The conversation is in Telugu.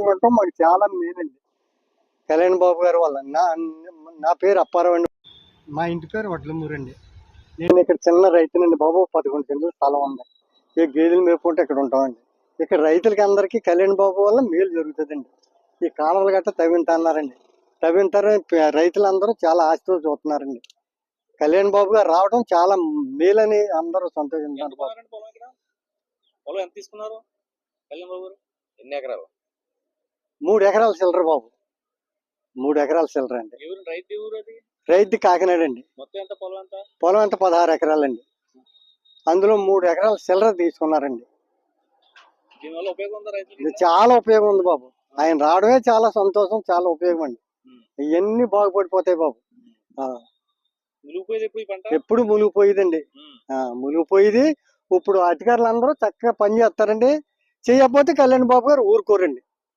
ఉండటం మాకు చాలా మేలండి. కళ్యాణ్ బాబు గారి వల్ల. నా పేరు అప్పారావు అండి. మా ఇంటి పేరు వడ్లమూరు అండి. నేను ఇక్కడ చిన్న రైతునండి బాబు. 11 సెంట్లు స్థలం ఉంది. ఈ గేదెలు మేపుకుంటే ఇక్కడ ఉంటామండి. ఇక్కడ రైతులకి అందరికీ కళ్యాణ్ బాబు వల్ల మేలు జరుగుతుందండి. ఈ కాలువలు గట్ట తవ్వింతన్నారండి. తవ్వింతారు రైతులందరూ చాలా ఆశతో చూస్తున్నారండి. కళ్యాణ్ బాబు గారు రావడం చాలా మేలని అందరూ సంతోషించారు. పొలం ఎంత తీసుకున్నారు కళ్యాణ్ బాబు గారు? ఎన్ని ఎకరాలు? 3 ఎకరాల చిల్లర బాబు. 3 ఎకరాల చిల్లర అండి. రైతు కాకినాడ అండి. మొత్తం ఎంత పొలం? ఎంత పొలం? ఎంత 16 ఎకరాలండి. అందులో 3 ఎకరాల చిల్లర తీసుకున్నారండి. దీనివల్ల ఉపయోగం ఉందా రైతులకు? చాలా ఉపయోగం ఉంది బాబు. ఆయన రావడమే చాలా సంతోషం, చాలా ఉపయోగం అండి. ఇవన్నీ బాగుపడిపోతాయి బాబు. ఎప్పుడు మునిగిపోయేదండి. మునిగిపోయేది. ఇప్పుడు అధికారులు అందరూ చక్కగా పని చేస్తారండి. చేయకపోతే కళ్యాణ్ బాబు గారు ఊరుకోరండి.